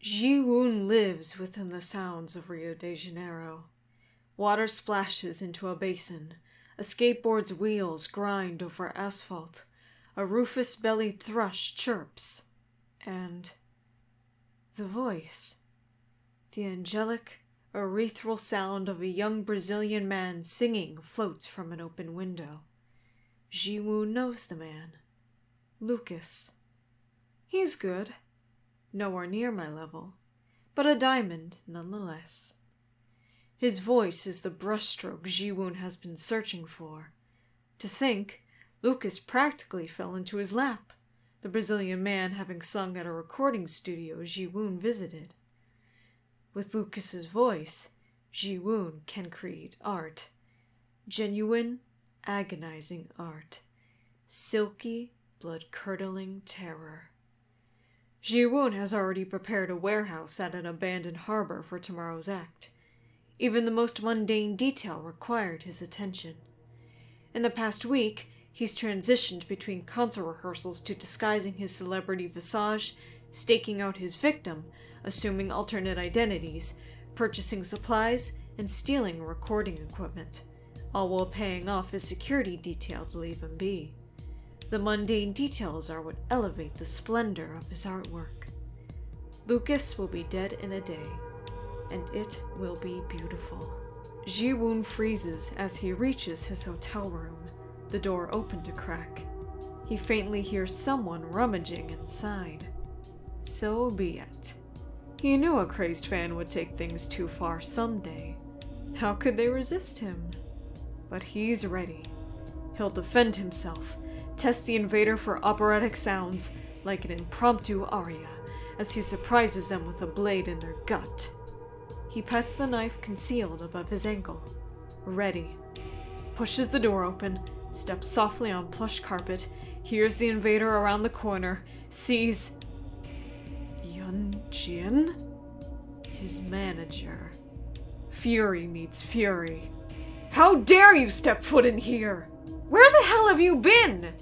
Ji-Woon lives within the sounds of Rio de Janeiro. Water splashes into a basin. A skateboard's wheels grind over asphalt. A rufous-bellied thrush chirps. And the voice. The angelic, ethereal sound of a young Brazilian man singing floats from an open window. Ji-Woon knows the man. Lucas. He's good. Nowhere near my level, but a diamond nonetheless. His voice is the brushstroke Ji-Woon has been searching for. To think, Lucas practically fell into his lap, the Brazilian man having sung at a recording studio Ji-Woon visited. With Lucas's voice, Ji-Woon can create art. Genuine, agonizing art. Silky, blood-curdling terror. Ji-Woon has already prepared a warehouse at an abandoned harbor for tomorrow's act. Even the most mundane detail required his attention. In the past week, he's transitioned between concert rehearsals to disguising his celebrity visage, staking out his victim, assuming alternate identities, purchasing supplies, and stealing recording equipment, all while paying off his security detail to leave him be. The mundane details are what elevate the splendor of his artwork. Lucas will be dead in a day, and it will be beautiful. Ji-Woon freezes as he reaches his hotel room, the door open to crack. He faintly hears someone rummaging inside. So be it. He knew a crazed fan would take things too far someday. How could they resist him? But he's ready. He'll defend himself, test the invader for operatic sounds, like an impromptu aria, as he surprises them with a blade in their gut. He pets the knife concealed above his ankle. Ready. Pushes the door open, steps softly on plush carpet, hears the invader around the corner, sees Yun-Jin? His manager. Fury meets fury. How dare you step foot in here? Where the hell have you been?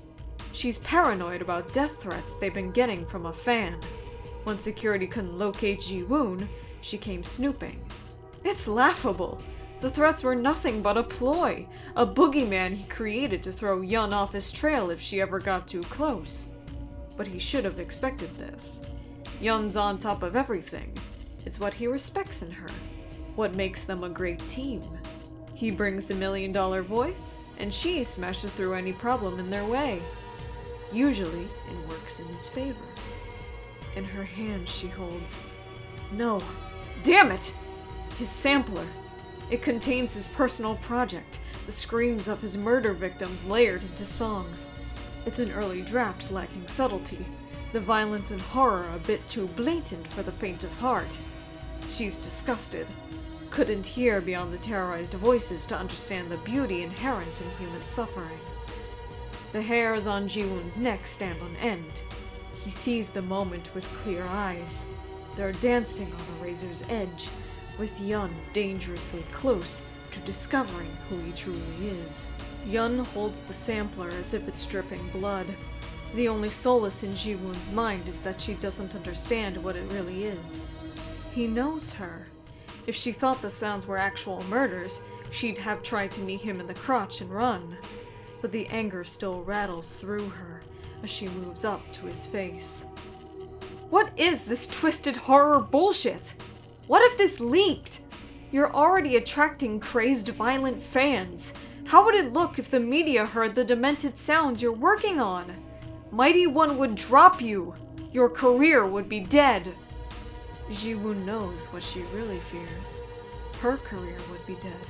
She's paranoid about death threats they've been getting from a fan. When security couldn't locate Ji-Woon, she came snooping. It's laughable. The threats were nothing but a ploy, a boogeyman he created to throw Yun off his trail if she ever got too close. But he should have expected this. Yun's on top of everything. It's what he respects in her, what makes them a great team. He brings the $1 million voice, and she smashes through any problem in their way. Usually, it works in his favor. In her hand she holds... No! Damn it! His sampler. It contains his personal project, the screams of his murder victims layered into songs. It's an early draft lacking subtlety, the violence and horror a bit too blatant for the faint of heart. She's disgusted. Couldn't hear beyond the terrorized voices to understand the beauty inherent in human suffering. The hairs on Ji-Woon's neck stand on end. He sees the moment with clear eyes. They're dancing on a razor's edge, with Yun dangerously close to discovering who he truly is. Yun holds the sampler as if it's dripping blood. The only solace in Ji-Woon's mind is that she doesn't understand what it really is. He knows her. If she thought the sounds were actual murders, she'd have tried to knee him in the crotch and run. But the anger still rattles through her as she moves up to his face. What is this twisted horror bullshit? What if this leaked? You're already attracting crazed, violent fans. How would it look if the media heard the demented sounds you're working on? Mighty One would drop you. Your career would be dead. Ji-Woon knows what she really fears. Her career would be dead.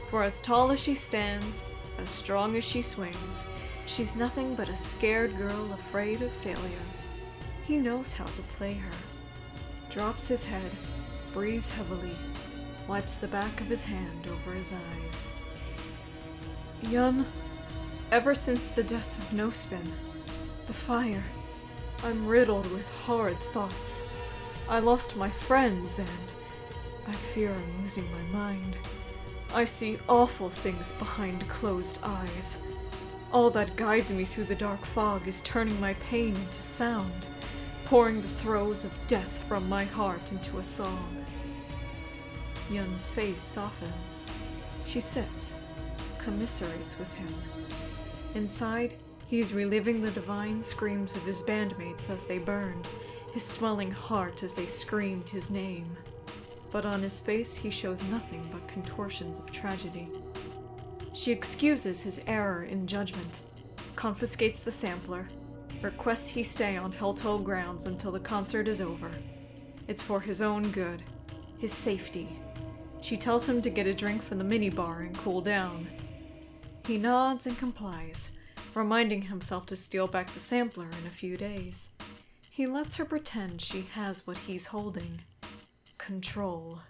For as tall as she stands, as strong as she swings, she's nothing but a scared girl afraid of failure. He knows how to play her. Drops his head, breathes heavily, wipes the back of his hand over his eyes. Yun, ever since the death of No-Spin, the fire, I'm riddled with horrid thoughts. I lost my friends and I fear I'm losing my mind. I see awful things behind closed eyes. All that guides me through the dark fog is turning my pain into sound, pouring the throes of death from my heart into a song. Yun's face softens. She sits, commiserates with him. Inside, he's reliving the divine screams of his bandmates as they burned, his swelling heart as they screamed his name. But on his face he shows nothing but contortions of tragedy. She excuses his error in judgment, confiscates the sampler, requests he stay on Helltoll grounds until the concert is over. It's for his own good, his safety. She tells him to get a drink from the minibar and cool down. He nods and complies, reminding himself to steal back the sampler in a few days. He lets her pretend she has what he's holding. Control.